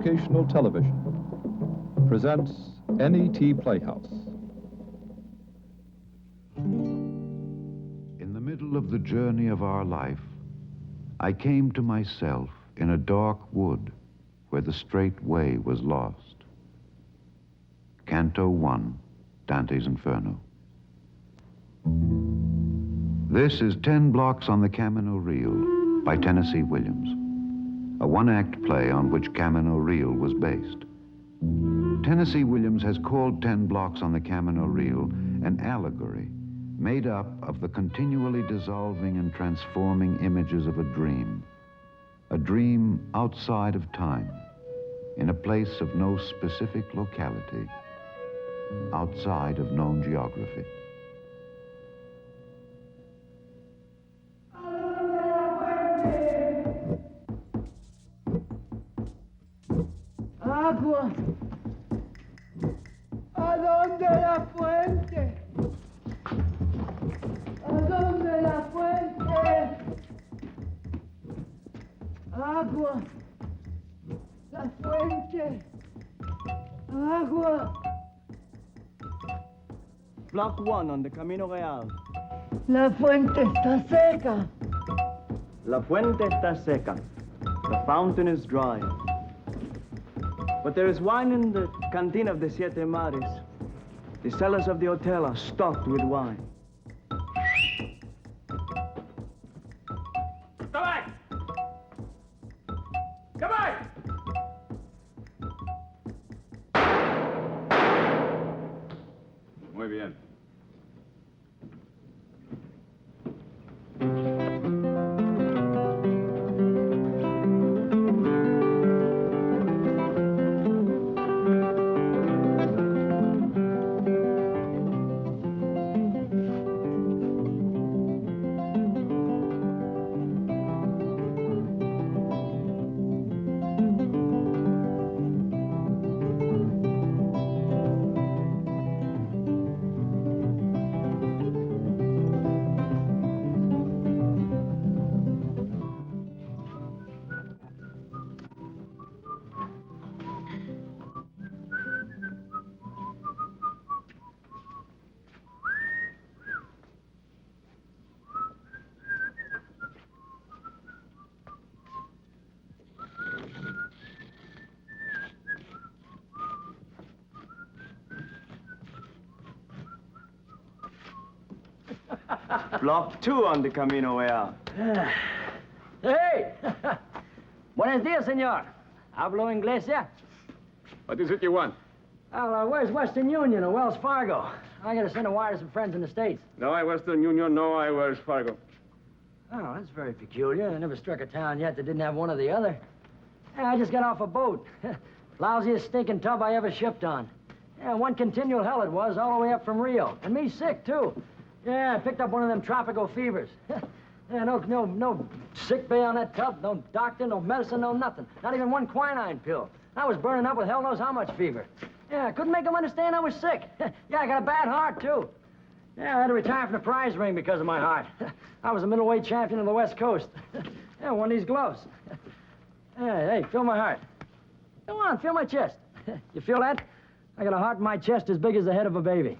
educational television presents NET Playhouse. In the middle of the journey of our life, I came to myself in a dark wood where the straight way was lost. Canto 1, Dante's Inferno. This is 10 Blocks on the Camino Real by Tennessee Williams, a one-act play on which Camino Real was based. Tennessee Williams has called 10 Blocks on the Camino Real an allegory made up of the continually dissolving and transforming images of a dream outside of time, in a place of no specific locality, outside of known geography. Agua. ¿A dónde la fuente? ¿A dónde la fuente? Agua. La fuente. Agua. Block 1 on the Camino Real. La fuente está seca. La fuente está seca. The fountain is dry. But there is wine in the cantina of the Siete Mares. The cellars of the hotel are stocked with wine. Come back! Come back! Muy bien. Block 2 on the Camino Real. Hey! Buenos dias, senor. Hablo inglés, ya? What is it you want? Well, where's Western Union or Wells Fargo? I gotta send a wire to some friends in the States. No, I Western Union, no, I Wells Fargo. Oh, that's very peculiar. I never struck a town yet that didn't have one or the other. Yeah, I just got off a boat. Lousiest stinking tub I ever shipped on. Yeah, one continual hell it was, all the way up from Rio. And me sick, too. Yeah, I picked up one of them tropical fevers. Yeah, no sick bay on that tub, no doctor, no medicine, no nothing. Not even one quinine pill. I was burning up with hell knows how much fever. Yeah, I couldn't make them understand I was sick. Yeah, I got a bad heart, too. Yeah, I had to retire from the prize ring because of my heart. I was a middleweight champion of the West Coast. Yeah, one of these gloves. Hey, feel my heart. Go on, feel my chest. You feel that? I got a heart in my chest as big as the head of a baby.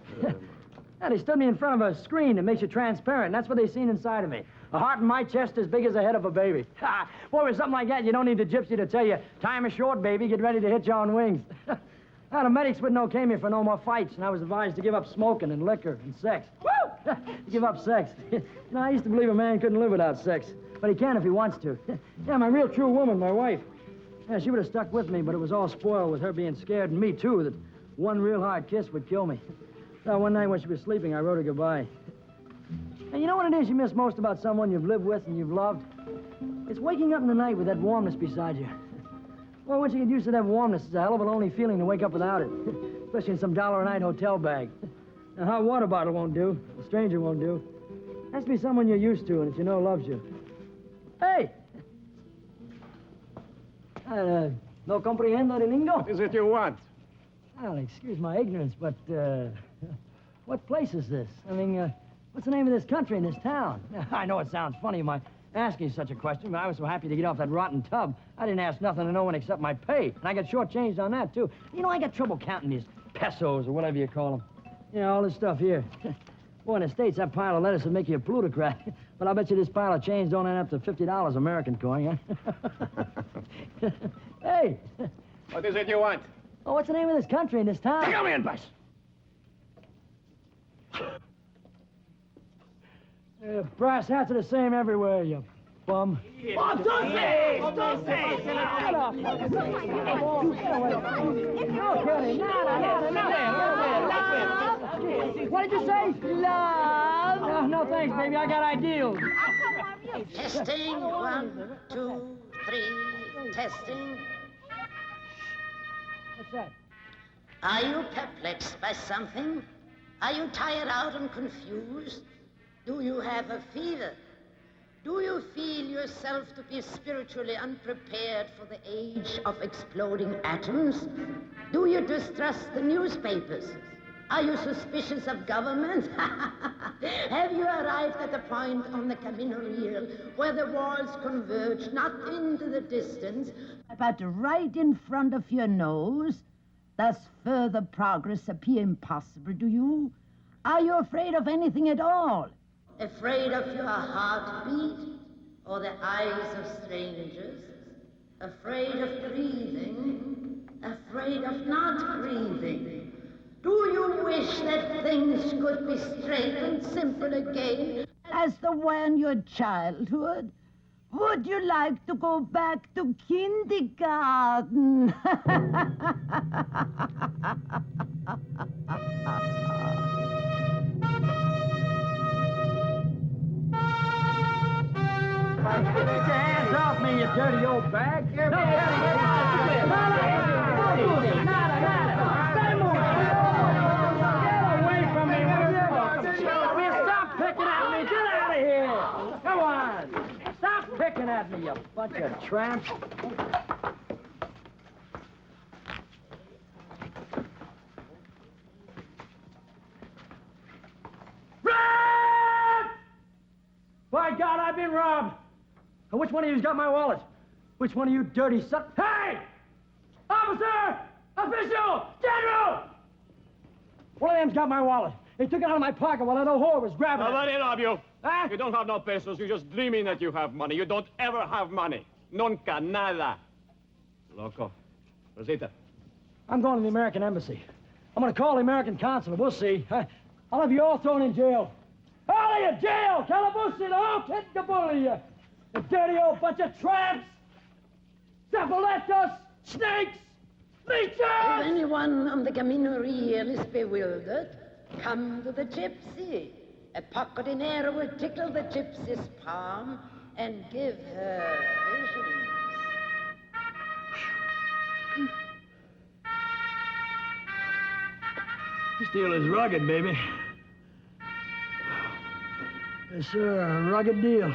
Yeah, they stood me in front of a screen that makes you transparent, and that's what they seen inside of me. A heart in my chest as big as the head of a baby. Ha! Boy, with something like that, you don't need the gypsy to tell you, time is short, baby, get ready to hit you on wings. Now, the medics wouldn't okay me for no more fights, and I was advised to give up smoking and liquor and sex. Woo! Give up sex. You know, I used to believe a man couldn't live without sex, but he can if he wants to. Yeah, my real true woman, my wife. Yeah, she would have stuck with me, but it was all spoiled with her being scared, and me, too, that one real hard kiss would kill me. So one night when she was sleeping, I wrote her goodbye. And you know what it is you miss most about someone you've lived with and you've loved? It's waking up in the night with that warmness beside you. Well, once you get used to that warmness, it's a hell of a lonely feeling to wake up without it. Especially in some $1-a-night hotel bag. A hot water bottle won't do. A stranger won't do. Has to be someone you're used to and that you know loves you. Hey! No comprehendo de lingo? What is it you want? Well, excuse my ignorance, but, what place is this? I mean, what's the name of this country and this town? I know it sounds funny. My asking such a question, but I was so happy to get off that rotten tub. I didn't ask nothing to no one except my pay. And I got shortchanged on that, too. You know, I got trouble counting these pesos or whatever you call them. You know, all this stuff here. Boy, in the States, that pile of lettuce would make you a plutocrat. But I bet you this pile of change don't end up to $50 American coin, huh? Hey! What is it you want? Oh, what's the name of this country and this town? Come in, boss. Brass hats are the same everywhere, you bum. Oh, don't say! Don't say! Get off! No kidding! Nada! What did you say? Love! No, thanks, baby. I got ideals. Testing, 1, 2, 3, testing. What's that? Are you perplexed by something? Are you tired out and confused? Do you have a fever? Do you feel yourself to be spiritually unprepared for the age of exploding atoms? Do you distrust the newspapers? Are you suspicious of government? Have you arrived at a point on the Camino Real where the walls converge not into the distance, but right in front of your nose? Does further progress appear impossible to you? Are you afraid of anything at all? Afraid of your heartbeat or the eyes of strangers? Afraid of breathing? Afraid of not breathing? Do you wish that things could be straight and simple again, as they were in your childhood? Would you like to go back to kindergarten? Get your hands off me, you dirty old bag. Get away from me. Stop picking at me. Get out of here. Come on. Stop picking at me, you bunch of tramps. By God, I've been robbed. And which one of you's got my wallet? Which one of you dirty son... Hey! Officer! Official! General! One of them's got my wallet. They took it out of my pocket while that old whore was grabbing it. Nobody rob you. Huh? You don't have no pesos. You're just dreaming that you have money. You don't ever have money. Nunca, nada. Loco. Rosita. I'm going to the American Embassy. I'm going to call the American consulate. We'll see. I'll have you all thrown in jail. All of you, jail! Calabusi, the whole kit and caboodle of you! You dirty old bunch of tramps! Zapoletos! Snakes! Leeches! If anyone on the Camino Real is bewildered, come to the gypsy. A pocket in air will tickle the gypsy's palm and give her visions. This deal is rugged, baby. Yes, sir, a rugged deal.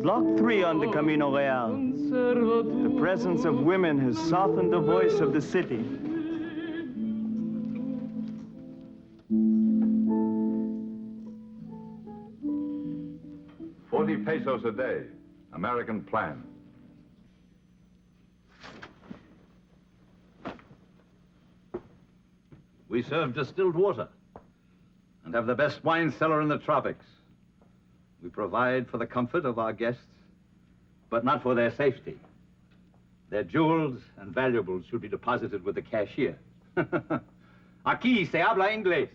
Block 3 on the Camino Real. The presence of women has softened the voice of the city. $40 a day, American plan. We serve distilled water and have the best wine cellar in the tropics. We provide for the comfort of our guests, but not for their safety. Their jewels and valuables should be deposited with the cashier. Aquí se habla inglés.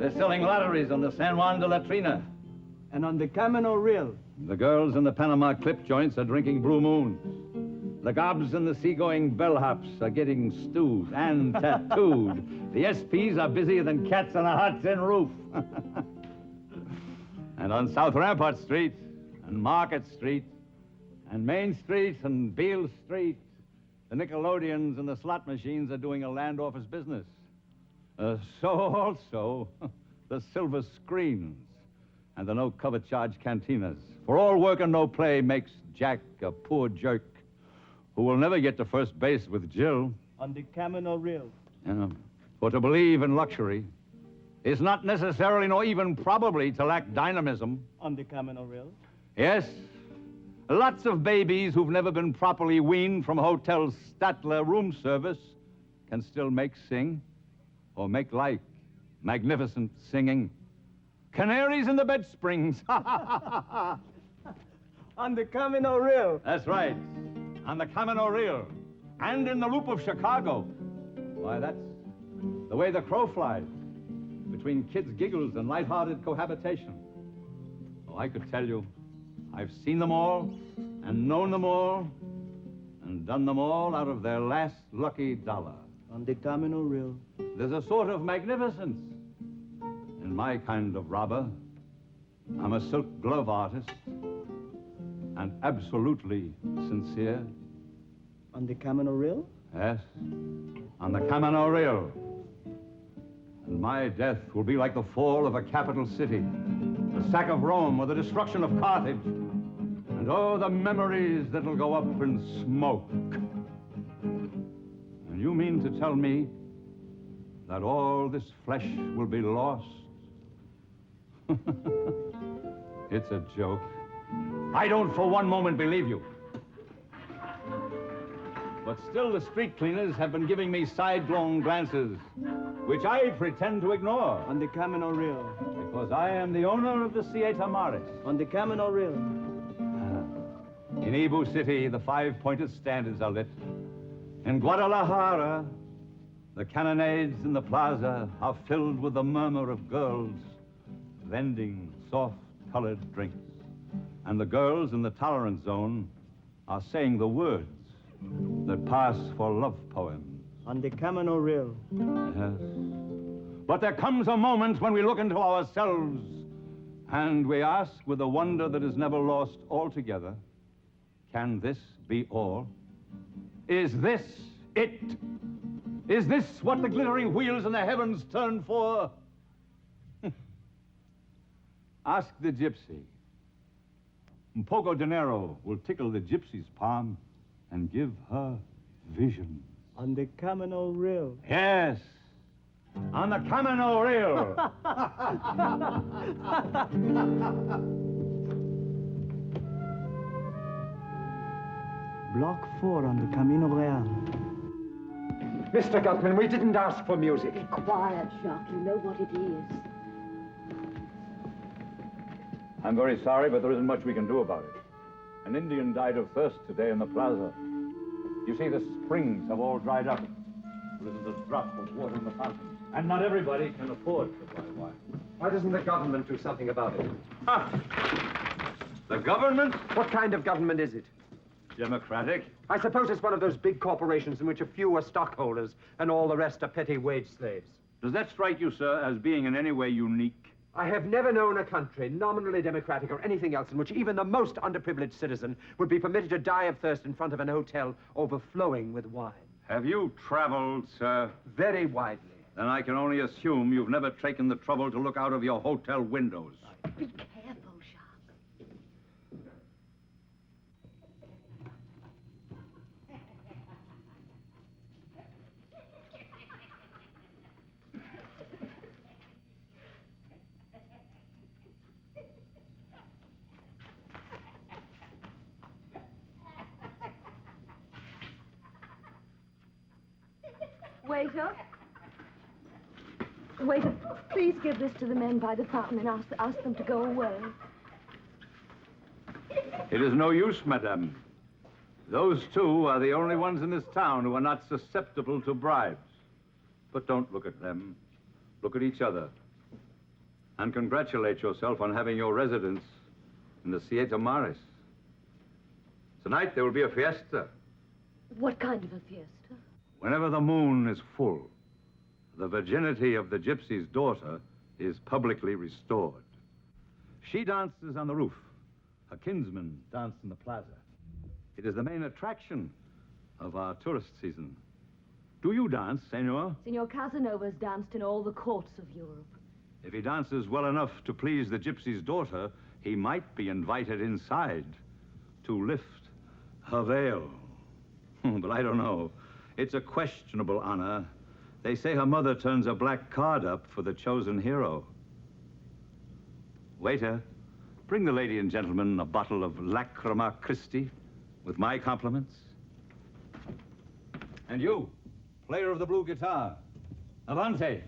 They're selling lotteries on the San Juan de la Trina. And on the Camino Real. The girls in the Panama clip joints are drinking Blue Moons. The gobs and the seagoing bellhops are getting stewed and tattooed. The SPs are busier than cats on a hot tin roof. And on South Rampart Street, and Market Street, and Main Street, and Beale Street, the Nickelodeons and the slot machines are doing a land office business. So also the silver screens and the no-cover charge cantinas. For all work and no play makes Jack a poor jerk who will never get to first base with Jill. On the Camino Real. For to believe in luxury is not necessarily nor even probably to lack dynamism. On the Camino Real. Yes, lots of babies who've never been properly weaned from Hotel Statler room service can still make sing or make like magnificent singing. Canaries in the bed springs. On the Camino Real. That's right. On the Camino Real. And in the Loop of Chicago. Why, that's the way the crow flies. Between kids' giggles and light-hearted cohabitation. Oh, I could tell you, I've seen them all, and known them all, and done them all out of their last lucky dollar. On the Camino Real. There's a sort of magnificence in my kind of robber. I'm a silk glove artist, and absolutely sincere. On the Camino Real? Yes, on the Camino Real. And my death will be like the fall of a capital city, the sack of Rome, or the destruction of Carthage. And oh, the memories that'll go up in smoke. And you mean to tell me that all this flesh will be lost? It's a joke. I don't for one moment believe you. But still the street cleaners have been giving me sidelong glances, which I pretend to ignore. On the Camino Real. Because I am the owner of the Siete Mares. On the Camino Real. In Ibu City, the five-pointed standards are lit. In Guadalajara, the cannonades in the plaza are filled with the murmur of girls vending soft-colored drinks. And the girls in the tolerance zone are saying the words that pass for love poems. On the Camino Real. Yes. But there comes a moment when we look into ourselves and we ask with a wonder that is never lost altogether, can this be all? Is this it? Is this what the glittering wheels in the heavens turn for? Ask the gypsy. Un poco dinero will tickle the gypsy's palm and give her vision. On the Camino Real. Yes, on the Camino Real. Block 4 on the Camino Real. Mr. Gutman, we didn't ask for music. Be quiet, Jacques. You know what it is. I'm very sorry, but there isn't much we can do about it. An Indian died of thirst today in the plaza. You see, the springs have all dried up. There isn't a drop of water in the fountains. And not everybody can afford to buy wine. Why doesn't the government do something about it? The government? What kind of government is it? Democratic. I suppose it's one of those big corporations in which a few are stockholders and all the rest are petty wage slaves. Does that strike you, sir, as being in any way unique? I have never known a country, nominally democratic or anything else, in which even the most underprivileged citizen would be permitted to die of thirst in front of an hotel overflowing with wine. Have you traveled, sir? Very widely. Then I can only assume you've never taken the trouble to look out of your hotel windows. Be careful, Jacques. Waiter. Waiter, please give this to the men by the fountain and ask them to go away. It is no use, madame. Those two are the only ones in this town who are not susceptible to bribes. But don't look at them. Look at each other. and congratulate yourself on having your residence in the Siete Mares. Tonight there will be a fiesta. What kind of a fiesta? Whenever the moon is full, the virginity of the gypsy's daughter is publicly restored. She dances on the roof. Her kinsmen dance in the plaza. It is the main attraction of our tourist season. Do you dance, Senor? Senor Casanova's danced in all the courts of Europe. If he dances well enough to please the gypsy's daughter, he might be invited inside to lift her veil. But I don't know. It's a questionable honor. They say her mother turns a black card up for the chosen hero. Waiter, bring the lady and gentleman a bottle of Lacrima Christi with my compliments. And you, player of the blue guitar, Avante.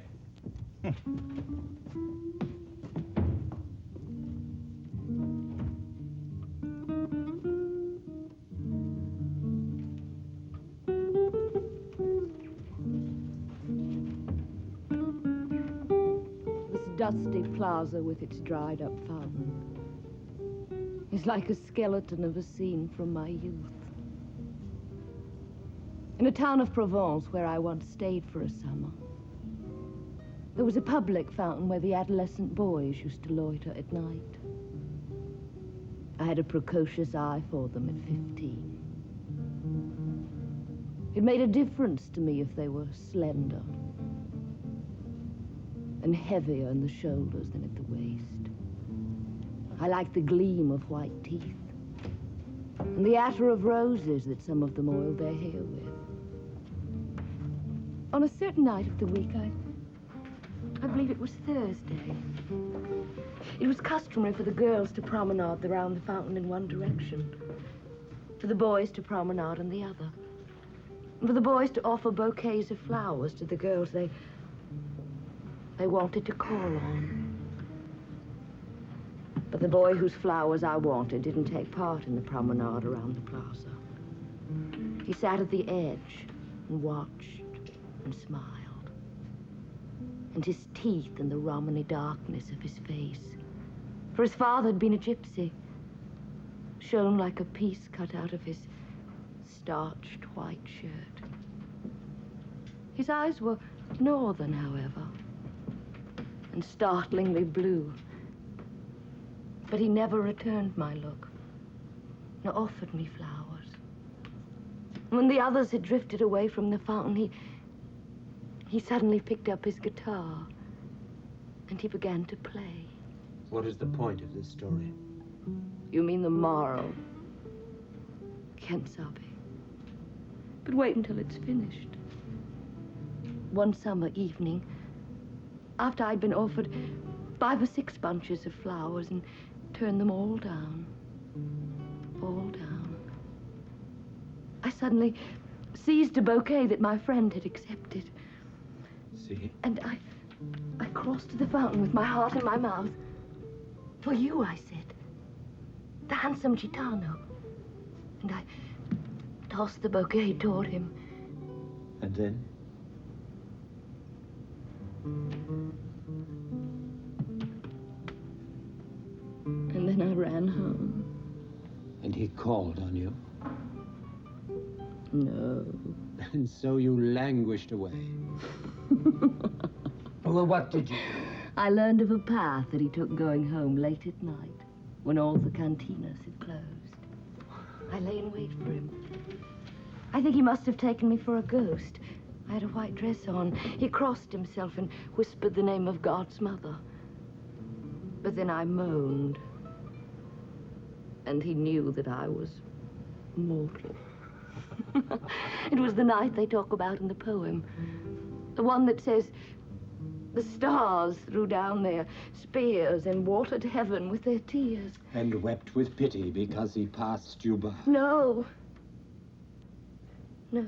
Dusty plaza with its dried-up fountain is like a skeleton of a scene from my youth. In a town of Provence where I once stayed for a summer, there was a public fountain where the adolescent boys used to loiter at night. I had a precocious eye for them at 15. It made a difference to me if they were slender and heavier in the shoulders than at the waist. I liked the gleam of white teeth and the attar of roses that some of them oiled their hair with. On a certain night of the week, I believe it was Thursday, it was customary for the girls to promenade around the fountain in one direction, for the boys to promenade in the other, and for the boys to offer bouquets of flowers to the girls they wanted to call on. But the boy whose flowers I wanted didn't take part in the promenade around the plaza. He sat at the edge and watched and smiled. And his teeth in the Romany darkness of his face. For his father had been a gypsy, shone like a piece cut out of his starched white shirt. His eyes were northern, however, and startlingly blue. But he never returned my look, nor offered me flowers. When the others had drifted away from the fountain, he suddenly picked up his guitar, and he began to play. What is the point of this story? You mean the moral? Quien sabe? But wait until it's finished. One summer evening, after I'd been offered 5 or 6 bunches of flowers and turned them all down, I suddenly seized a bouquet that my friend had accepted. See? And I crossed to the fountain with my heart in my mouth. For you, I said. The handsome gitano. And I tossed the bouquet toward him. And then? And then I ran home. And he called on you? No. And so you languished away. Well, what did you do? I learned of a path that he took going home late at night, when all the cantinas had closed. I lay in wait for him. I think he must have taken me for a ghost. I had a white dress on. He crossed himself and whispered the name of God's mother. But then I moaned. And he knew that I was mortal. It was the night they talk about in the poem. The one that says, the stars threw down their spears and watered heaven with their tears. And wept with pity because he passed you by. No. No.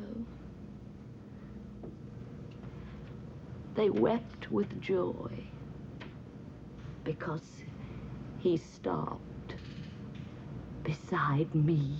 They wept with joy because he stopped beside me.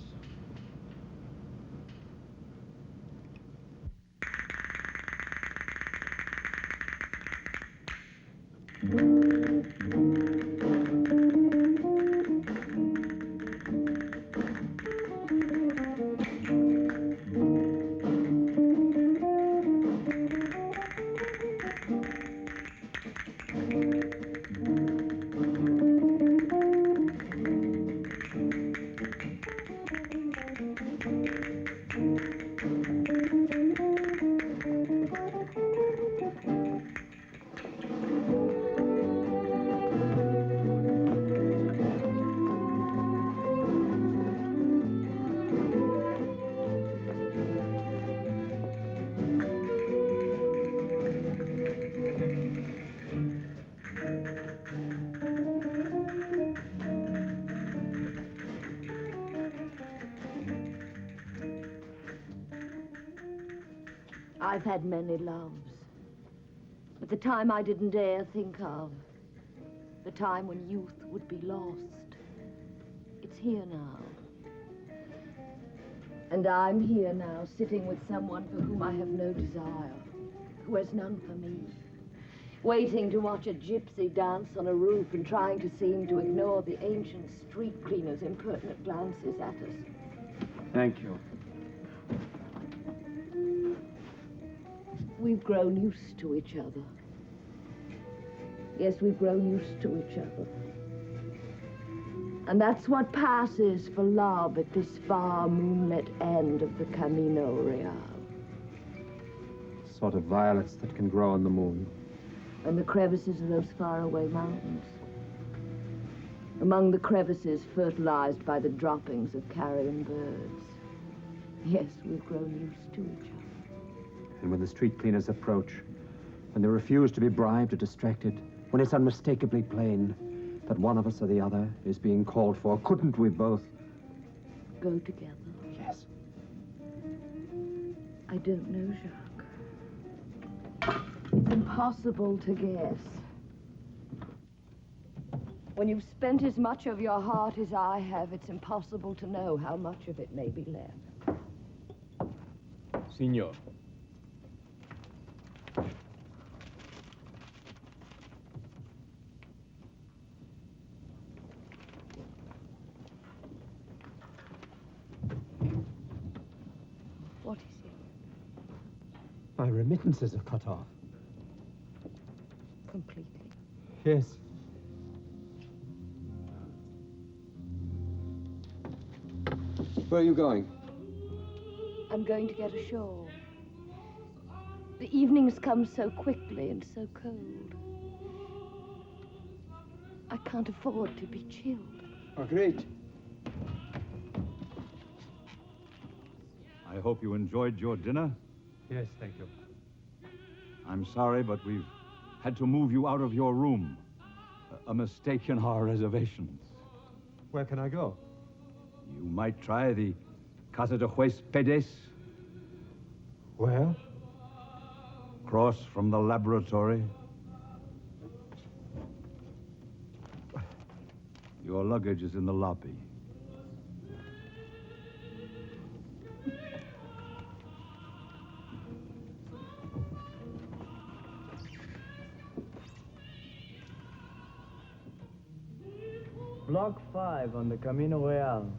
I've had many loves, but the time I didn't dare think of, the time when youth would be lost, it's here now. And I'm here now, sitting with someone for whom I have no desire, who has none for me, waiting to watch a gypsy dance on a roof and trying to seem to ignore the ancient street cleaner's impertinent glances at us. Thank you. We've grown used to each other. Yes, we've grown used to each other. And that's what passes for love at this far moonlit end of the Camino Real. Sort of violets that can grow on the moon. And the crevices of those faraway mountains. Among the crevices fertilized by the droppings of carrion birds. Yes, we've grown used to each other. And when the street cleaners approach, when they refuse to be bribed or distracted, when it's unmistakably plain that one of us or the other is being called for, couldn't we both go together? Yes. I don't know, Jacques. It's impossible to guess. When you've spent as much of your heart as I have, it's impossible to know how much of it may be left. Signor. What is it? My remittances are cut off. Completely. Yes. Where are you going? I'm going to get ashore. The evenings come so quickly and so cold. I can't afford to be chilled. Marguerite. I hope you enjoyed your dinner. Yes, thank you. I'm sorry, but we've had to move you out of your room. A mistake in our reservations. Where can I go? You might try the Casa de Huéspedes. Where? Across from the laboratory. Your luggage is in the lobby. Block 5 on the Camino Real.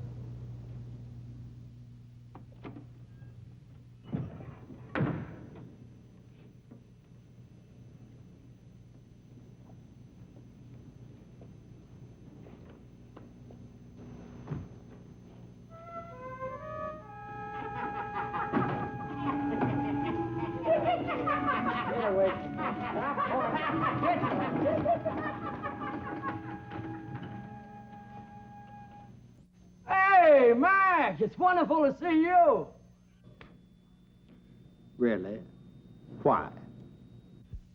Hey, Mac, it's wonderful to see you. Really? Why?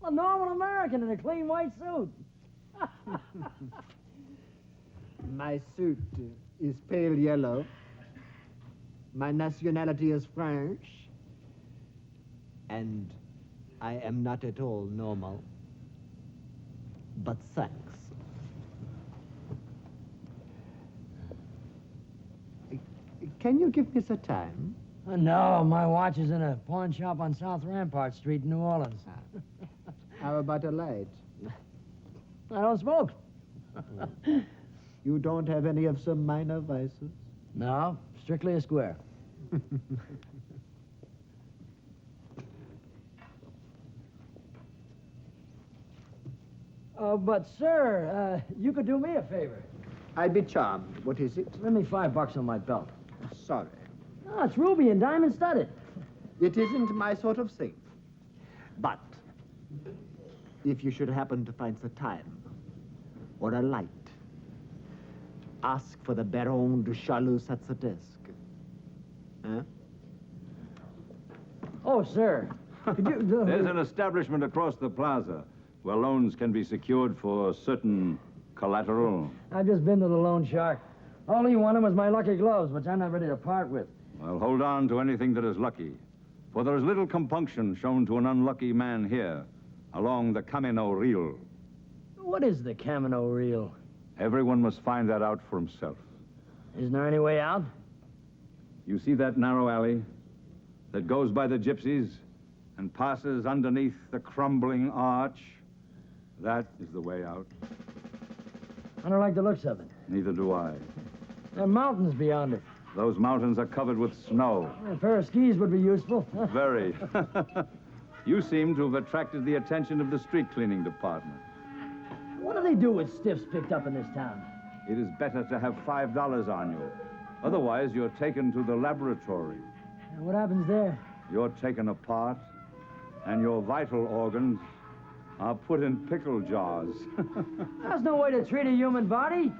A normal American in a clean white suit. My suit is pale yellow. My nationality is French. And I am not at all normal. But thanks. Can you give me the time? No, my watch is in a pawn shop on South Rampart Street in New Orleans. How about a light? I don't smoke. You don't have any of some minor vices? No, strictly a square. But, sir, you could do me a favor. I'd be charmed. What is it? Lend me $5 on my belt. Sorry. No, it's ruby and diamond studded. It isn't my sort of thing. But if you should happen to find the time or a light, ask for the Baron de Charlus at the desk. Huh? Oh, sir. Could you... There's an establishment across the plaza where loans can be secured for certain collateral. I've just been to the loan shark. All he wanted was my lucky gloves, which I'm not ready to part with. Well, hold on to anything that is lucky. For there is little compunction shown to an unlucky man here along the Camino Real. What is the Camino Real? Everyone must find that out for himself. Isn't there any way out? You see that narrow alley that goes by the gypsies and passes underneath the crumbling arch? That is the way out. I don't like the looks of it. Neither do I. There are mountains beyond it. Those mountains are covered with snow. A pair of skis would be useful. Very. You seem to have attracted the attention of the street cleaning department. What do they do with stiffs picked up in this town? It is better to have $5 on you. Otherwise, you're taken to the laboratory. And what happens there? You're taken apart, and your vital organs are put in pickle jars. There's no way to treat a human body.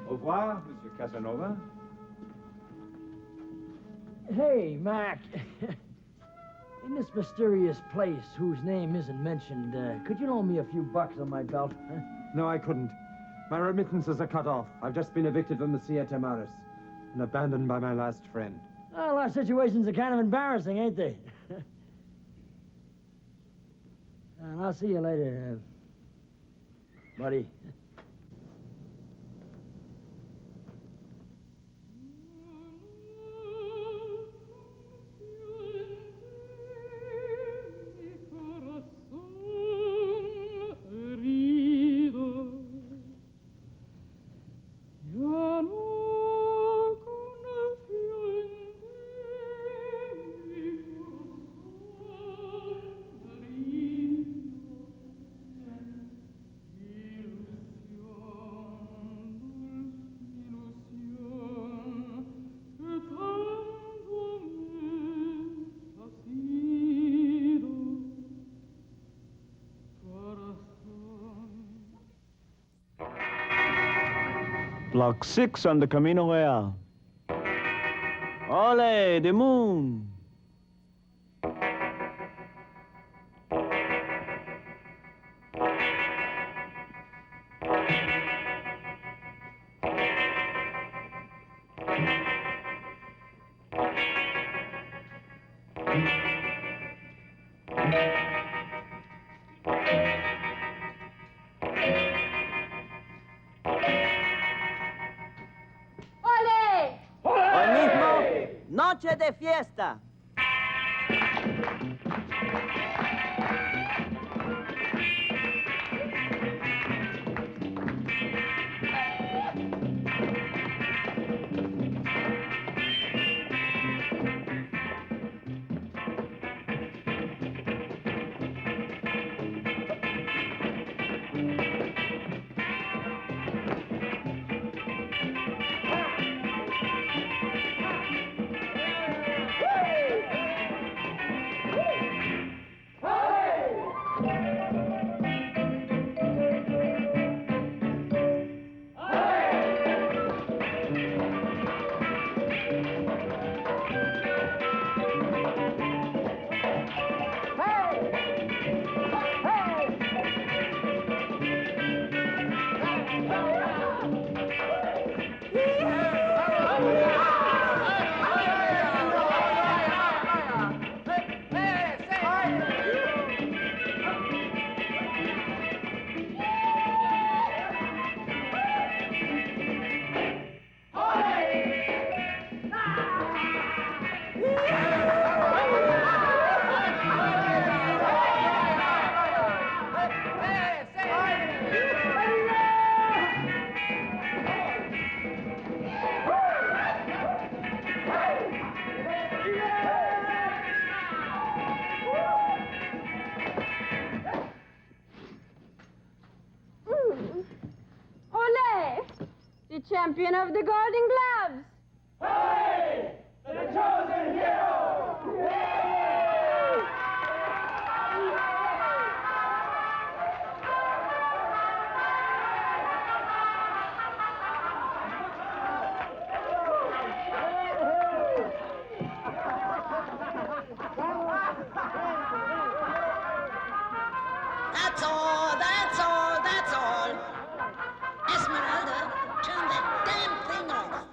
Au revoir, Mr. Casanova. Hey, Mac. In this mysterious place whose name isn't mentioned, could you loan me a few bucks on my belt? Huh? No, I couldn't. My remittances are cut off. I've just been evicted from the Siete Mares and abandoned by my last friend. Well, our situations are kind of embarrassing, ain't they? And I'll see you later, buddy. Block 6 on the Camino Real. Ole, the moon! Noche de fiesta. champion of the Golden Gloves. Hooray! The chosen hero! That's all, that's all, that's all. Esmeralda, turn that damn thing off.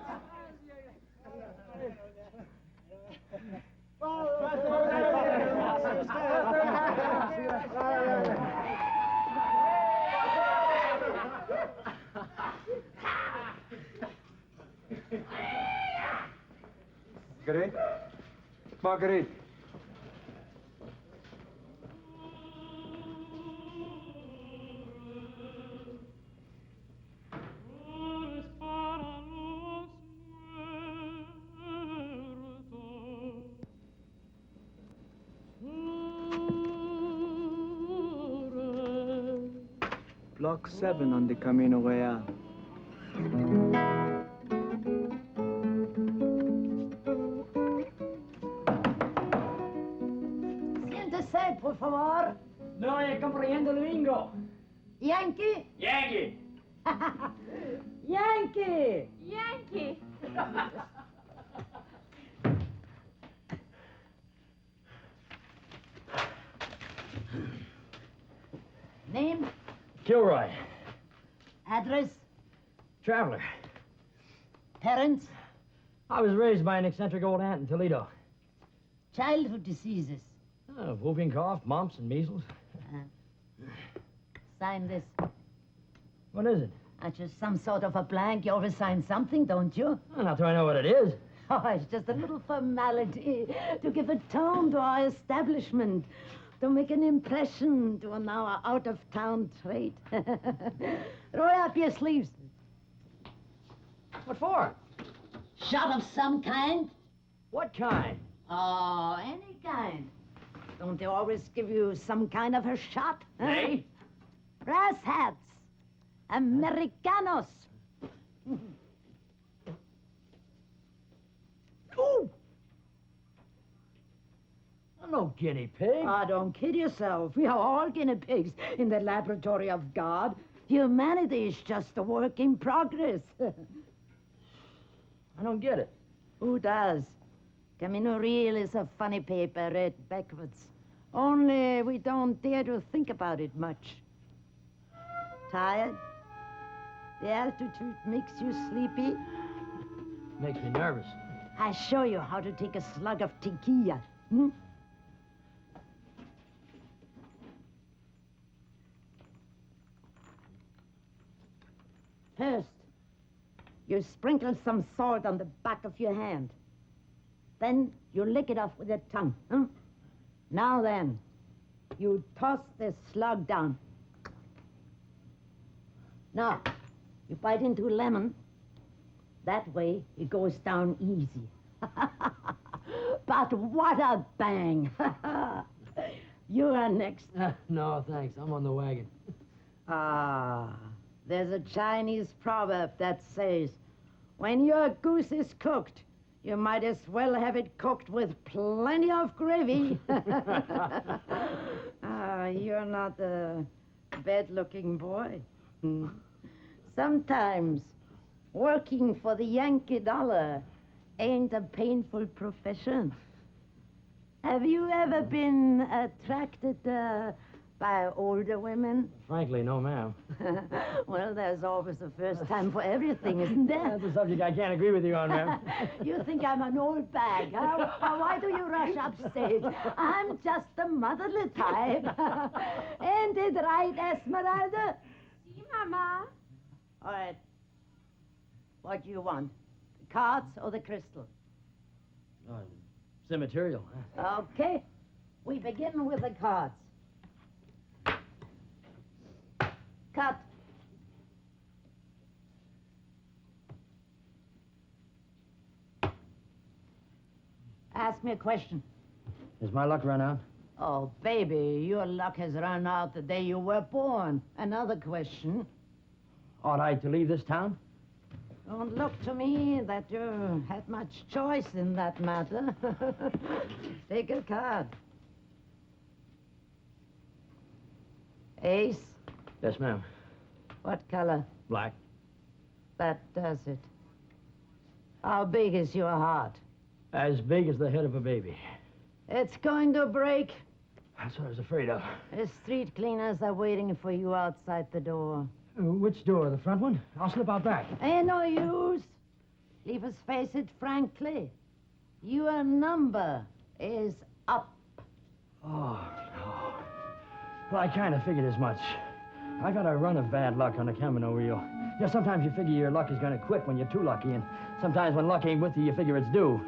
Marguerite? Marguerite. Block 7 on the Camino Real. Siéntese, por favor. No le comprendo el lingo. Yankee. Yankee. Yankee. Yankee. Name? Kilroy. Address? Traveler. Parents? I was raised by an eccentric old aunt in Toledo. Childhood diseases? Whooping cough, mumps, and measles. Sign this. What is it? Just some sort of a blank. You always sign something, don't you? Well, not till I know what it is. Oh, it's just a little formality to give a tone to our establishment, to make an impression to our out-of-town trade. Roll up your sleeves. What for? Shot of some kind? What kind? Oh, any kind. Don't they always give you some kind of a shot? Huh? Hey? Brass hats. Americanos. Ooh! I'm no guinea pig. Ah, don't kid yourself. We are all guinea pigs in the laboratory of God. Humanity is just a work in progress. I don't get it. Who does? Camino Real is a funny paper read backwards. Only we don't dare to think about it much. Tired? The altitude makes you sleepy? Makes me nervous. I show you how to take a slug of tequila. Hmm? First, you sprinkle some salt on the back of your hand. Then you lick it off with your tongue. Huh? Now then, you toss the slug down. Now, you bite into a lemon. That way, it goes down easy. But what a bang! You are next. No, thanks. I'm on the wagon. There's a Chinese proverb that says, when your goose is cooked, you might as well have it cooked with plenty of gravy. You're not a bad-looking boy. Sometimes working for the Yankee dollar ain't a painful profession. Have you ever been attracted by older women? Frankly, no, ma'am. Well, there's always a first time for everything, isn't there? That's a subject I can't agree with you on, ma'am. You think I'm an old bag, huh? Well, why do you rush upstage? I'm just the motherly type. Ain't it right, Esmeralda? See, Mama. All right. What do you want? The cards or the crystal? It's immaterial. Okay. We begin with the cards. Cut. Ask me a question. Has my luck run out? Oh, baby, your luck has run out the day you were born. Another question. Ought I to leave this town? Don't look to me that you had much choice in that matter. Take a card. Ace? Yes, ma'am. What color? Black. That does it. How big is your heart? As big as the head of a baby. It's going to break. That's what I was afraid of. The street cleaners are waiting for you outside the door. Which door? The front one? I'll slip out back. Ain't no use. Leave us face it frankly. Your number is up. Oh, no. Well, I kind of figured as much. I've had a run of bad luck on the Camino reel. You know, sometimes you figure your luck is going to quit when you're too lucky, and sometimes when luck ain't with you, you figure it's due.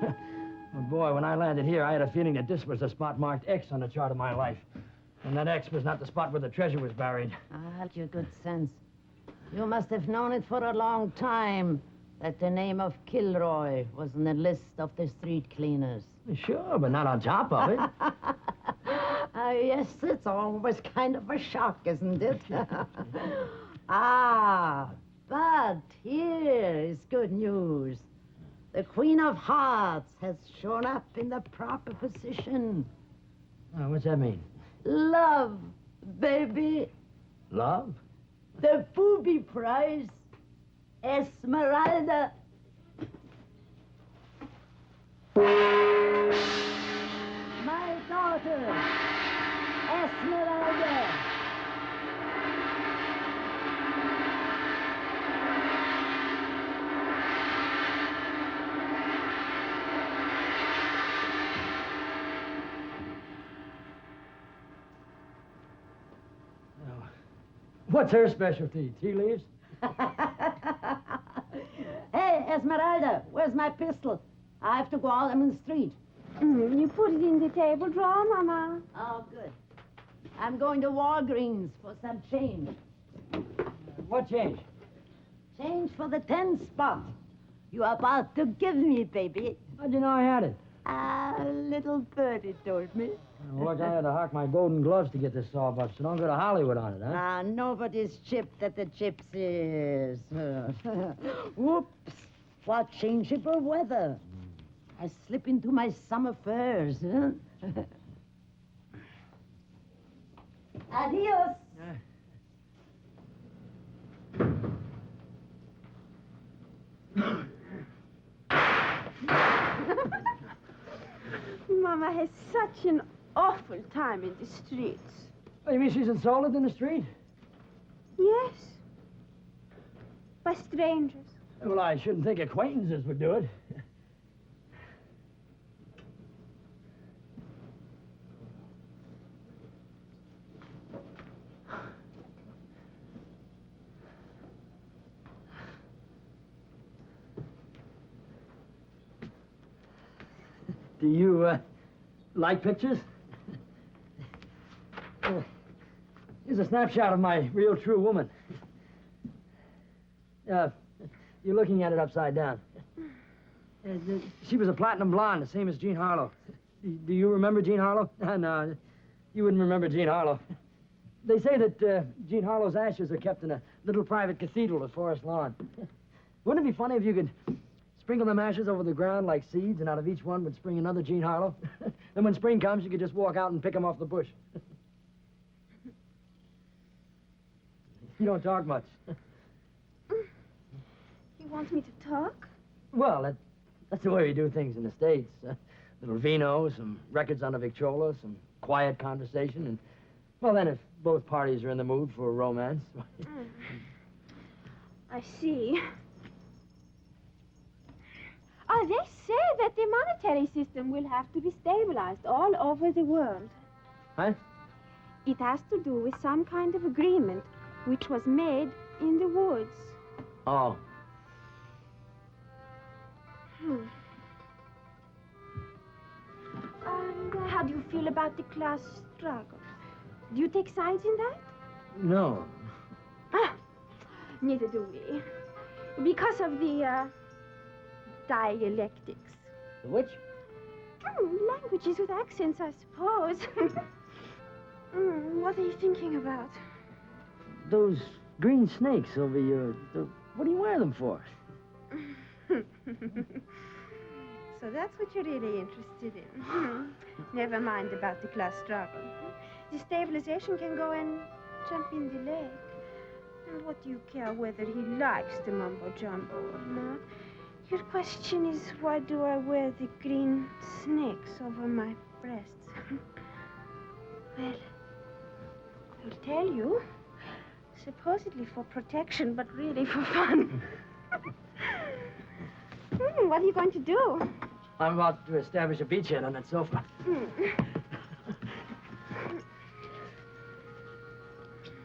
Well, boy, when I landed here, I had a feeling that this was the spot marked X on the chart of my life. And that X was not the spot where the treasure was buried. Ah, your good sense. You must have known it for a long time that the name of Kilroy was on the list of the street cleaners. Sure, but not on top of it. Yes, it's always kind of a shock, isn't it? But here is good news. The Queen of Hearts has shown up in the proper position. What's that mean? Love, baby. Love? The booby prize. Esmeralda. My daughter, Esmeralda. What's her specialty? Tea leaves? Hey, Esmeralda, where's my pistol? I have to go out on the street. You put it in the table drawer, Mama. Oh, good. I'm going to Walgreens for some change. What change? Change for the 10 spot. You're about to give me, baby. How'd you know I had it? A little birdie told me. Look, I had to hock my golden gloves to get this sawbuck, so don't go to Hollywood on it, huh? Nobody's chipped at the gypsies. Whoops. What changeable weather. I slip into my summer furs, huh? Adios. Mama has such an awful time in the streets. Oh, you mean she's insulted in the street? Yes. By strangers. Well, I shouldn't think acquaintances would do it. Do you, like pictures? Here's a snapshot of my real true woman. You're looking at it upside down. She was a platinum blonde, the same as Jean Harlow. Do you remember Jean Harlow? No, you wouldn't remember Jean Harlow. They say that Jean Harlow's ashes are kept in a little private cathedral at Forest Lawn. Wouldn't it be funny if you could sprinkle them ashes over the ground like seeds, and out of each one would spring another Jean Harlow? Then when spring comes, you could just walk out and pick them off the bush. You don't talk much. He wants me to talk? Well, that's the way we do things in the States. Little vino, some records on the Victrola, some quiet conversation, and, well, then if both parties are in the mood for a romance. I see. Oh, they say that the monetary system will have to be stabilized all over the world. Huh? It has to do with some kind of agreement which was made in the woods. Oh. And how do you feel about the class struggle? Do you take sides in that? No. Neither do we. Because of the, dialectics. The which? Languages with accents, I suppose. What are you thinking about? Those green snakes over your... what do you wear them for? So that's what you're really interested in. Never mind about the class struggle. Destabilization can go and jump in the leg. And what do you care whether he likes the mumbo-jumbo or not? Your question is, why do I wear the green snakes over my breasts? Well, I'll tell you. Supposedly for protection, but really for fun. What are you going to do? I'm about to establish a beachhead on that sofa.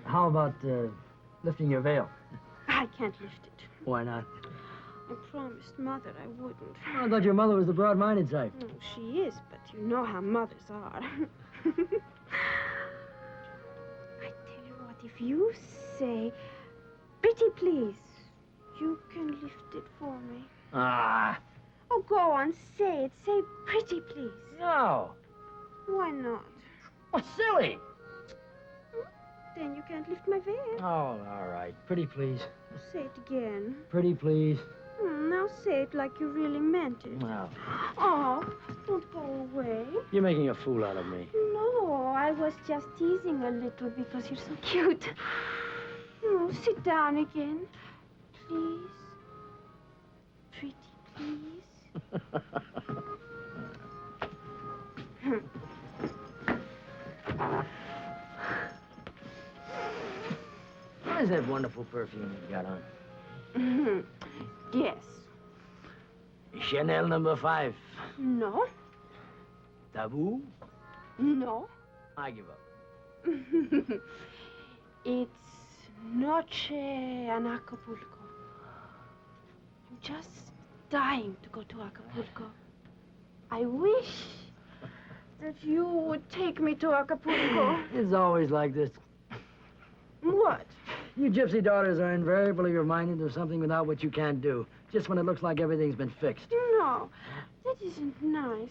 How about lifting your veil? I can't lift it. Why not? I promised Mother I wouldn't. I thought your mother was the broad-minded type. No, she is, but you know how mothers are. I tell you what, if you say, "Pretty please," you can lift it for me. Ah. Oh, go on, say it. Say, "Pretty please." No. Why not? What's silly? Then you can't lift my veil. Oh, all right. Pretty please. Say it again. Pretty please. Now say it like you really meant it. No. Oh, don't go away. You're making a fool out of me. No, I was just teasing a little because you're so cute. No, sit down again. Please. Pretty please. What is that wonderful perfume you got on? Yes. Chanel number 5. No. Taboo? No. I give up. It's Noche en Acapulco. I'm just dying to go to Acapulco. I wish that you would take me to Acapulco. It's always like this. What? You gypsy daughters are invariably reminded of something without what you can't do. Just when it looks like everything's been fixed. No, that isn't nice.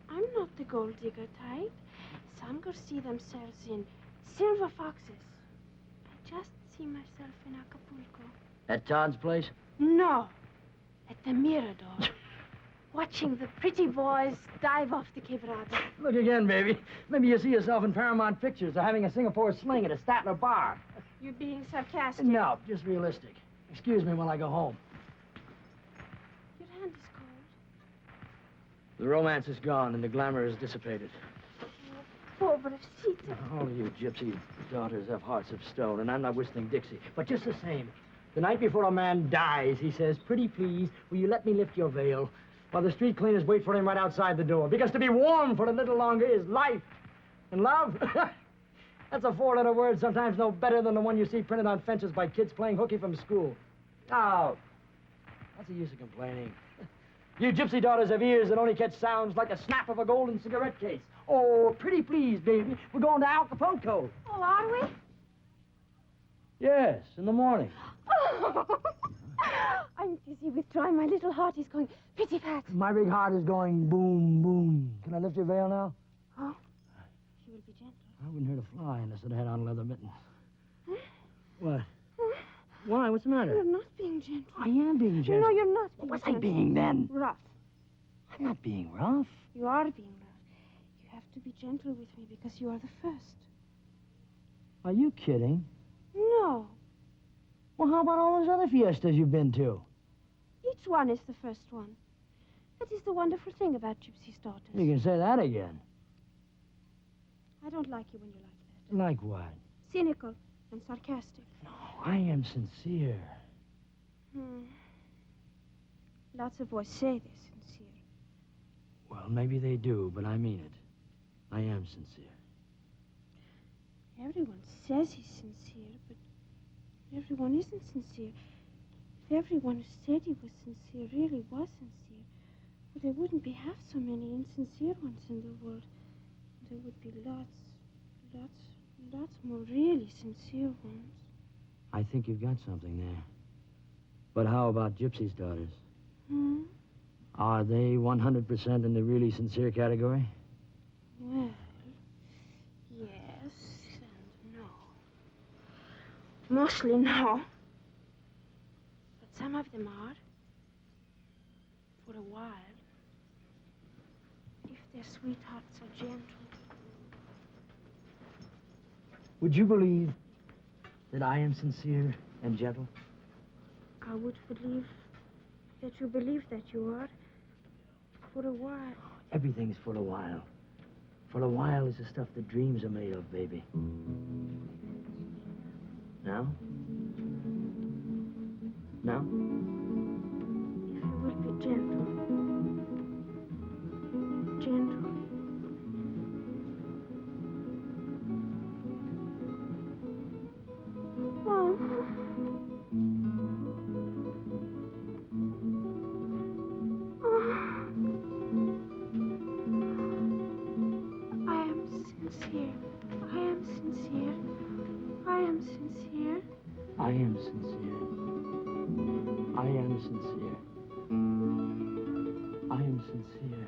I'm not the gold digger type. Some girls see themselves in silver foxes. I just see myself in Acapulco. At Todd's place? No, at the Mirador. Watching the pretty boys dive off the quebrada. Look again, baby. Maybe you see yourself in Paramount Pictures or having a Singapore sling at a Statler bar. You're being sarcastic. No, just realistic. Excuse me while I go home. Your hand is cold. The romance is gone and the glamour is dissipated. Pobrecita. All of you gypsy daughters have hearts of stone, and I'm not whistling Dixie. But just the same, the night before a man dies, he says, "Pretty please, will you let me lift your veil?" While the street cleaners wait for him right outside the door. Because to be warm for a little longer is life. And love? That's a 4-letter word, sometimes no better than the one you see printed on fences by kids playing hooky from school. Oh, what's the use of complaining? You gypsy daughters have ears that only catch sounds like the snap of a golden cigarette case. Oh, pretty please, baby. We're going to Acapulco. Oh, are we? Yes, in the morning. I'm busy withdrawing. My little heart is going pitty-pat. My big heart is going boom, boom. Can I lift your veil now? Oh, you will be gentle. I wouldn't hurt a fly unless it had on leather mittens. What? Why? What's the matter? You're not being gentle. I am being gentle. No, you're not being What's gentle. I being then? Rough. I'm not being rough. You are being rough. You have to be gentle with me because you are the first. Are you kidding? No. Well, how about all those other fiestas you've been to? Each one is the first one. That is the wonderful thing about Gypsy's daughters. You can say that again. I don't like you when you're like that. Like what? Cynical and sarcastic. No, I am sincere. Lots of boys say they're sincere. Well, maybe they do, but I mean it. I am sincere. Everyone says he's sincere, but everyone isn't sincere. If everyone who said he was sincere really was sincere, well, there wouldn't be half so many insincere ones in the world. There would be lots more really sincere ones. I think you've got something there. But how about Gypsy's daughters? Are they 100% in the really sincere category? Well, yes and no. Mostly no. But some of them are. a while. If their sweethearts are gentle. Would you believe that I am sincere and gentle? I would believe that you believe that you are for a while. Everything's for a while. For a while is the stuff that dreams are made of, baby. Now? Now? If you will be gentle. Gentle. Oh. I am sincere. I am sincere. I am sincere. I am sincere. I am sincere. I am sincere.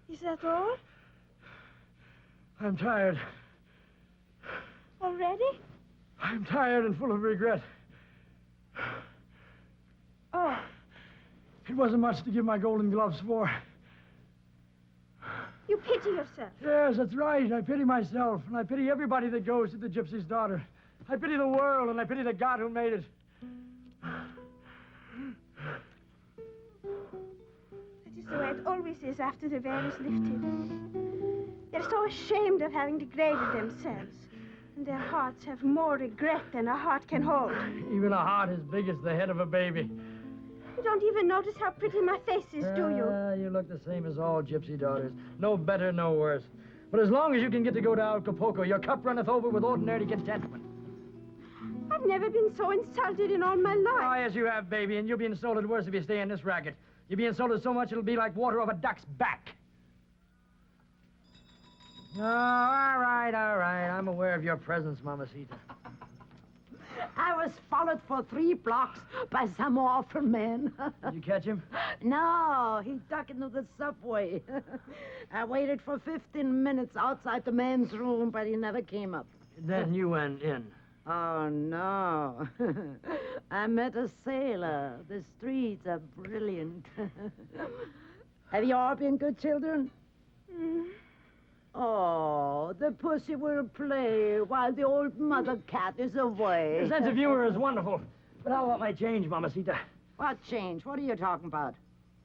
Is that all? I'm tired. Already? I'm tired and full of regret. Oh. It wasn't much to give my golden gloves for. You pity yourself. Yes, that's right. I pity myself, and I pity everybody that goes to the gypsy's daughter. I pity the world, and I pity the God who made it. That is the way it always is after the veil is lifted. They're so ashamed of having degraded themselves. And their hearts have more regret than a heart can hold. Even a heart as big as the head of a baby. You don't even notice how pretty my face is, do you? You look the same as all gypsy daughters. No better, no worse. But as long as you can get to go to Acapulco, your cup runneth over with ordinary contentment. I've never been so insulted in all my life. Oh, yes, you have, baby, and you'll be insulted worse if you stay in this racket. You'll be insulted so much it'll be like water off a duck's back. Oh, all right, all right. I'm aware of your presence, Mamacita. I was followed for 3 blocks by some awful man. Did you catch him? No, he ducked into the subway. I waited for 15 minutes outside the man's room, but he never came up. Then you went in. Oh, no. I met a sailor. The streets are brilliant. Have you all been good children? Mm. Oh, the pussy will play while the old mother cat is away. Your sense of humor is wonderful. But how about my change, Mamacita? What change? What are you talking about?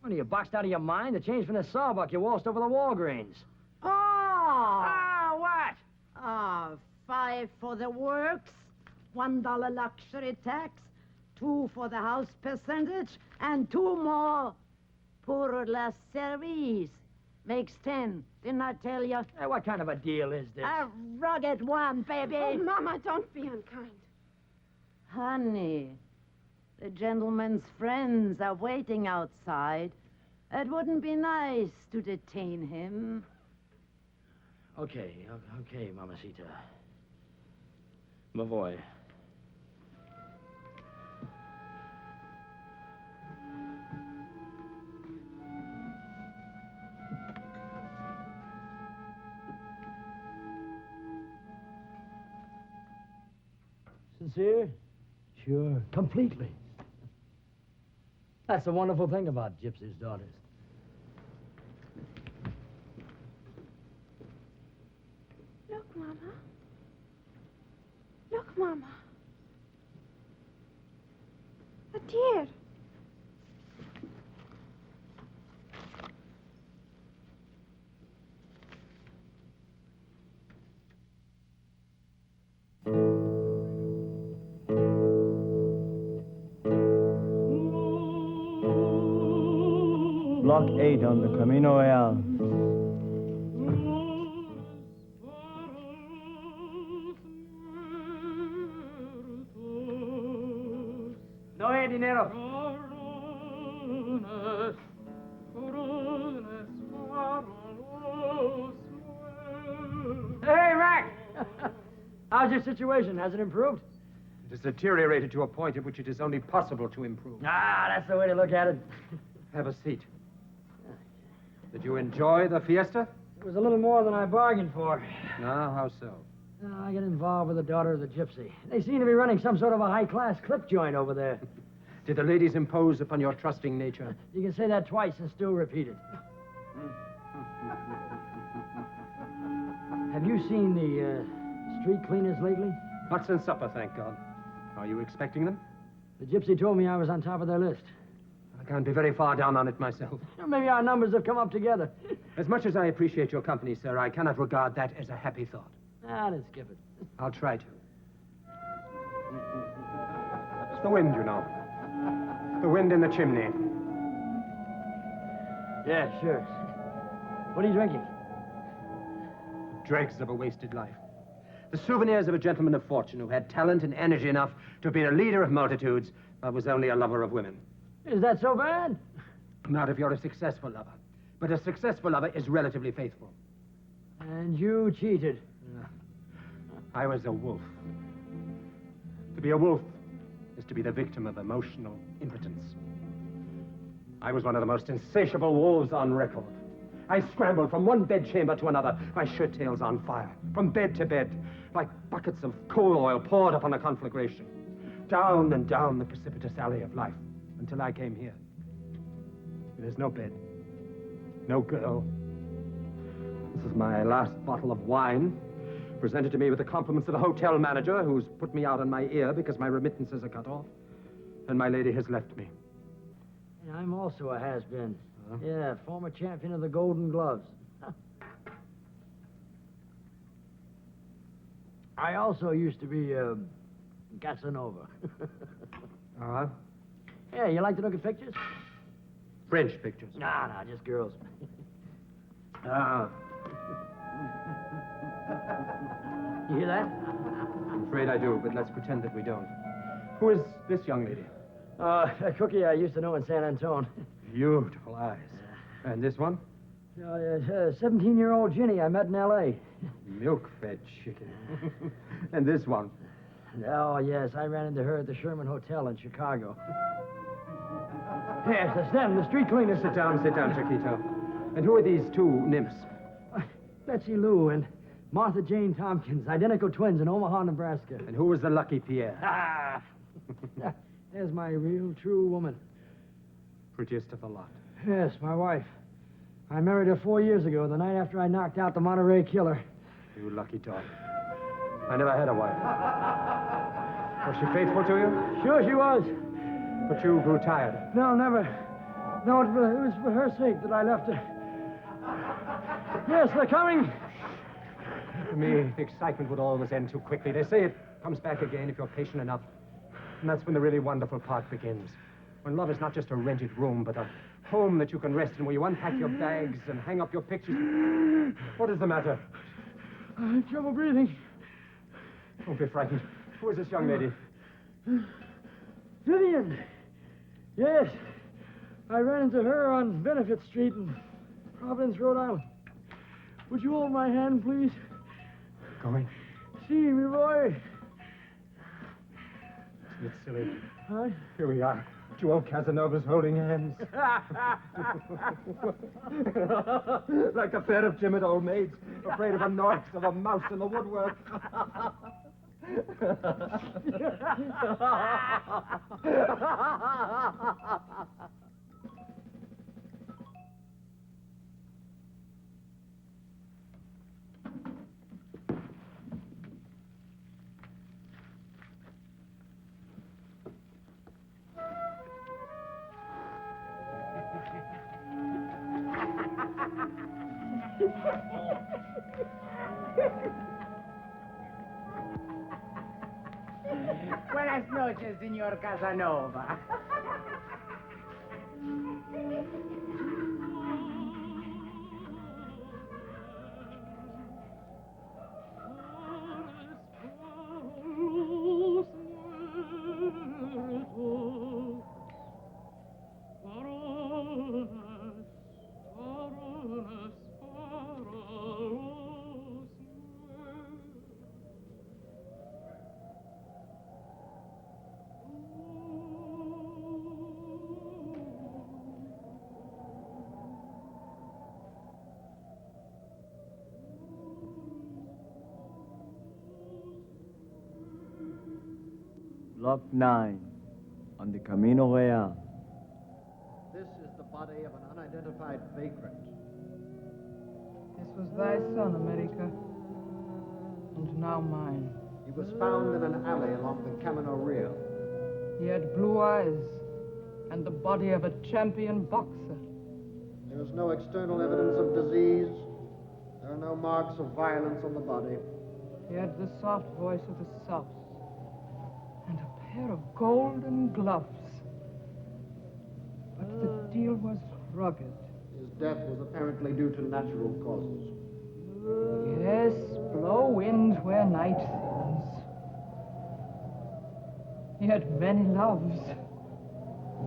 What, are you boxed out of your mind? The change from the sawbuck you waltzed over the Walgreens. Oh! Ah, what? Ah, 5 for the works, $1 luxury tax, 2 for the house percentage, and 2 more pour la service. Makes 10. Didn't I tell you? Hey, what kind of a deal is this? A rugged one, baby. Oh, Mama, don't be unkind. Honey, the gentleman's friends are waiting outside. It wouldn't be nice to detain him. Okay, Mamacita. Mavoy. Sincere? Sure. Completely. That's the wonderful thing about gypsies' daughters. Look, Mama. Look, Mama. A deer. Block 8 on the Camino Real. No hay dinero. Hey, Rack! How's your situation? Has it improved? It has deteriorated to a point at which it is only possible to improve. Ah, that's the way to look at it. Have a seat. Did you enjoy the fiesta? It was a little more than I bargained for. No, how so? I got involved with the daughter of the gypsy. They seem to be running some sort of a high-class clip joint over there. Did the ladies impose upon your trusting nature? You can say that twice and still repeat it. Have you seen the street cleaners lately? Not since supper, thank God. Are you expecting them? The gypsy told me I was on top of their list. I can't be very far down on it myself. Maybe our numbers have come up together. As much as I appreciate your company, sir, I cannot regard that as a happy thought. Then skip it. I'll try to. It's the wind, you know. The wind in the chimney. Yeah, sure. What are you drinking? Dregs of a wasted life. The souvenirs of a gentleman of fortune who had talent and energy enough to be a leader of multitudes, but was only a lover of women. Is that so bad? Not if you're a successful lover. But a successful lover is relatively faithful. And you cheated. I was a wolf. To be a wolf is to be the victim of emotional impotence. I was one of the most insatiable wolves on record. I scrambled from one bedchamber to another, my shirt tails on fire, from bed to bed, like buckets of coal oil poured upon a conflagration. Down and down the precipitous alley of life, until I came here. There's no bed, no girl. This is my last bottle of wine, presented to me with the compliments of the hotel manager, who's put me out on my ear because my remittances are cut off. And my lady has left me. Yeah, I'm also a has-been. Huh? Yeah, former champion of the Golden Gloves. I also used to be Casanova. Uh-huh. Yeah, you like to look at pictures? French pictures. No, just girls. Ah. You hear that? I'm afraid I do, but let's pretend that we don't. Who is this young lady? A cookie I used to know in San Antone. Beautiful eyes. And this one? 17-year-old Ginny I met in L.A. Milk-fed chicken. And this one? Oh, yes, I ran into her at the Sherman Hotel in Chicago. Yes, that's them, the street cleaners. Sit down, Chiquito. And who are these two nymphs? Betsy Lou and Martha Jane Tompkins, identical twins in Omaha, Nebraska. And who was the lucky Pierre? Ah! There's my real, true woman. Prettiest of the lot. Yes, my wife. I married her 4 years ago, the night after I knocked out the Monterey Killer. You lucky dog. I never had a wife. Was she faithful to you? Sure she was. But you grew tired. No, never. No, it was for her sake that I left her. Yes, they're coming. To me, the excitement would always end too quickly. They say it comes back again if you're patient enough. And that's when the really wonderful part begins. When love is not just a rented room, but a home that you can rest in, where you unpack your bags and hang up your pictures. What is the matter? I have trouble breathing. Don't be frightened. Who is this young lady? Vivian. Yes. I ran into her on Benefit Street in Providence, Rhode Island. Would you hold my hand, please? Going. See me, boy. It's silly. Huh? Here we are. Two old Casanovas holding hands. Like a pair of timid old maids, afraid of a noise of a mouse in the woodwork. Buenas noches, señor Casanova. Drop 9 on the Camino Real. This is the body of an unidentified vagrant. This was thy son, America, and now mine. He was found in an alley along the Camino Real. He had blue eyes and the body of a champion boxer. There is no external evidence of disease. There are no marks of violence on the body. He had the soft voice of the South and a pair of golden gloves. But the deal was rugged. His death was apparently due to natural causes. Yes, blow wind where night thins. He had many loves.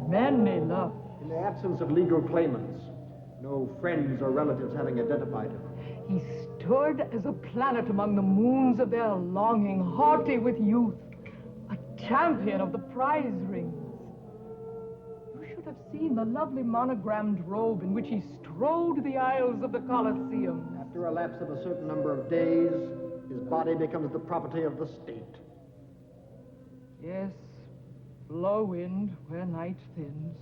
Many loves. In the absence of legal claimants, no friends or relatives having identified him, he stood as a planet among the moons of their longing, haughty with youth, a champion of the prize rings. You should have seen the lovely monogrammed robe in which he strode the aisles of the Colosseum. after a lapse of a certain number of days, his body becomes the property of the state. Yes, blow wind where night thins.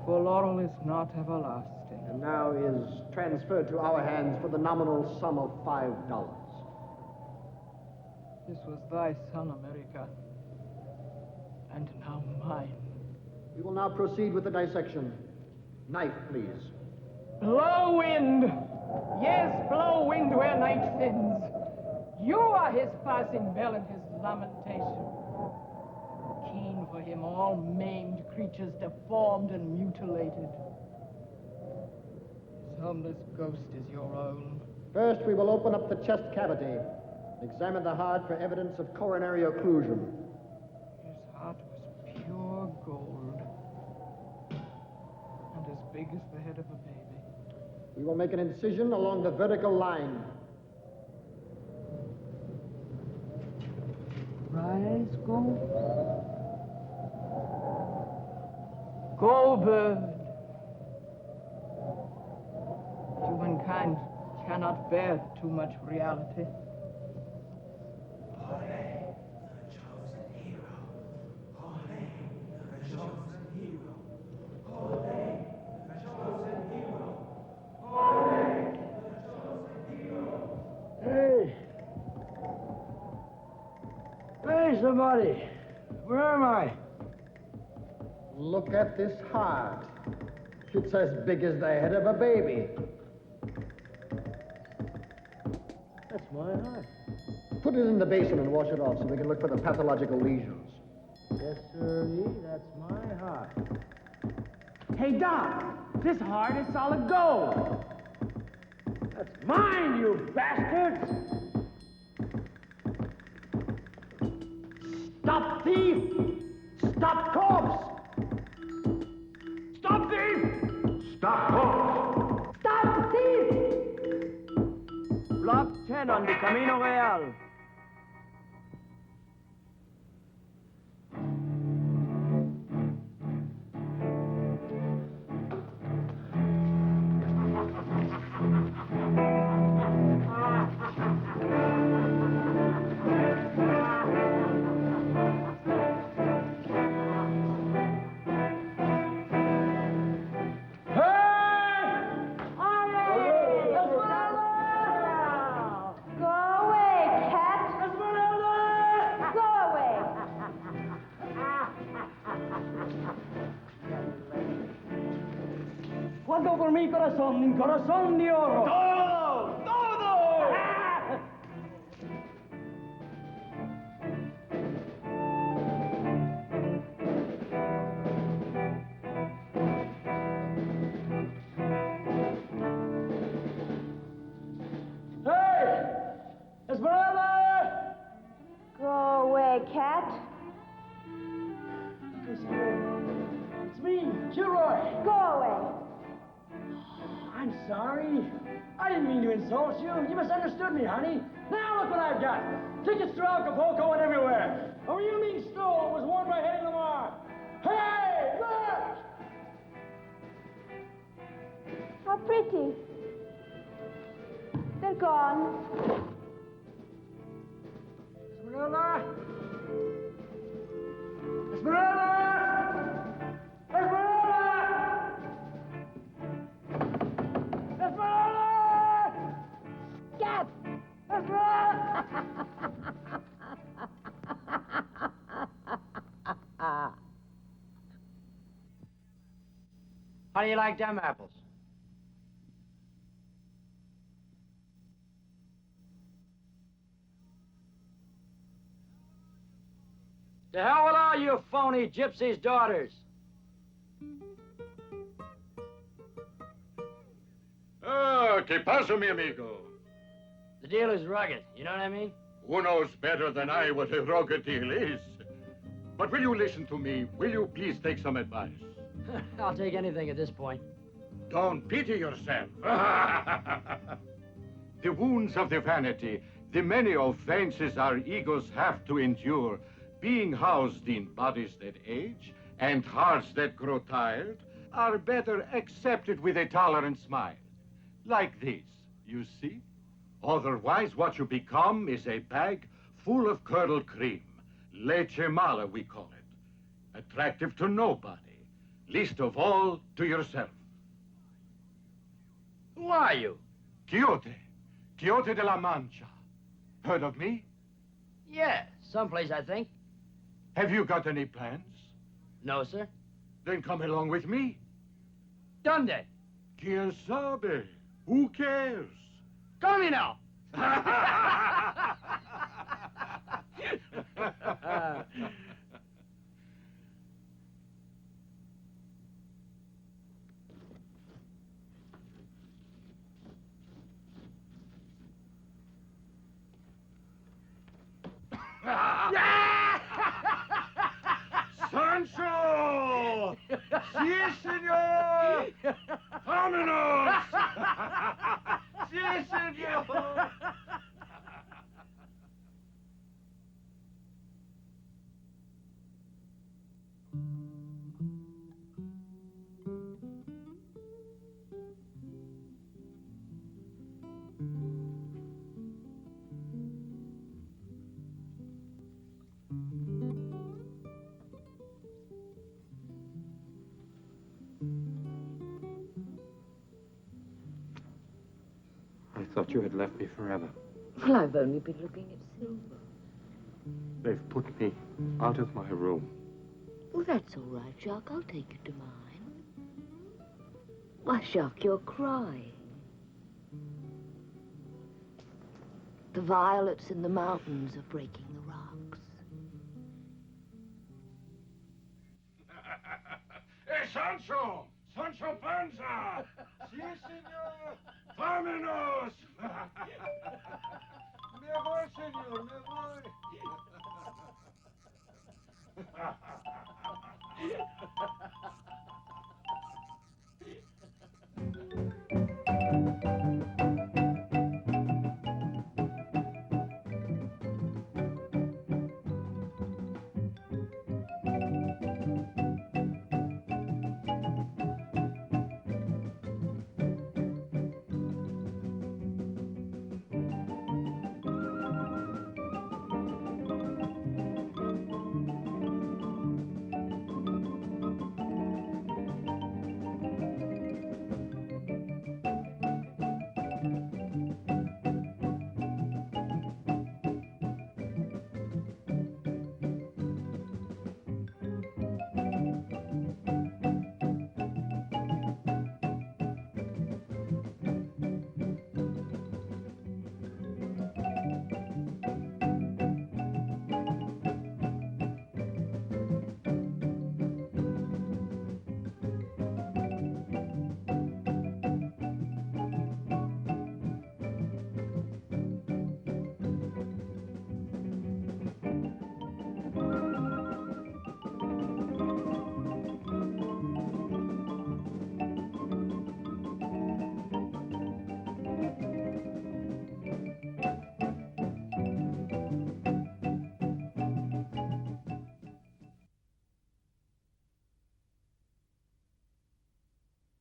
For laurel is not everlasting. And now is transferred to our hands for the nominal sum of $5. This was thy son, America, and now mine. We will now proceed with the dissection. Knife, please. Blow wind! Yes, blow wind where night thins. You are his passing bell and his lamentation. Keen for him, all maimed creatures deformed and mutilated. His homeless ghost is your own. First, we will open up the chest cavity. Examine the heart for evidence of coronary occlusion. His heart was pure gold, and as big as the head of a baby. We will make an incision along the vertical line. Rise, go. Go, bird. Humankind cannot bear too much reality. Hey! Hey, somebody! Where am I? Look at this heart. It's as big as the head of a baby. That's my heart. Put it in the basin and wash it off so we can look for the pathological lesions. Yes, sirree, that's my heart. Hey, Doc, this heart is solid gold. That's mine, you bastards! Stop thief! Stop corpse! Stop thief! Stop corpse! Stop thief! Block 10 on the Camino Real. Cuando por mi corazón de oro. ¡Todo! ¡Todo! Hey! Esmeralda! Go away, cat. It's me, Gilroy. Go away. I'm sorry. I didn't mean to insult you. You misunderstood me, honey. Now look what I've got. Tickets to Acapulco and everywhere. A reunion stole was worn by Hedy Lamarr. Hey, look! How pretty. They're gone. Esmeralda, How do you like them apples? The hell with all you phony gypsies' daughters. Ah, ¿qué pasa, mi amigo? The deal is rugged, you know what I mean? Who knows better than I what a rugged deal is? But will you listen to me? Will you please take some advice? I'll take anything at this point. Don't pity yourself. The wounds of the vanity, the many offenses our egos have to endure, being housed in bodies that age and hearts that grow tired, are better accepted with a tolerant smile. Like this, you see? Otherwise, what you become is a bag full of curdled cream. Leche mala, we call it. Attractive to nobody, least of all to yourself. Who are you? Quixote. Quixote de la Mancha. Heard of me? Yeah, someplace, I think. Have you got any plans? No, sir. Then come along with me. ¿Dónde? ¿Quién sabe? Who cares? Camino! Sancho! Sí, señor! Vámonos! Sí, señor! I thought you had left me forever. Well, I've only been looking at silver. They've put me out of my room. Well, that's all right, Jacques. I'll take you to mine. Why, Jacques, you're crying. The violets in the mountains are breaking the rocks. Hey, Sancho! Sancho Panza! Sí, señor! Vámonos! Me voy, señor, me voy.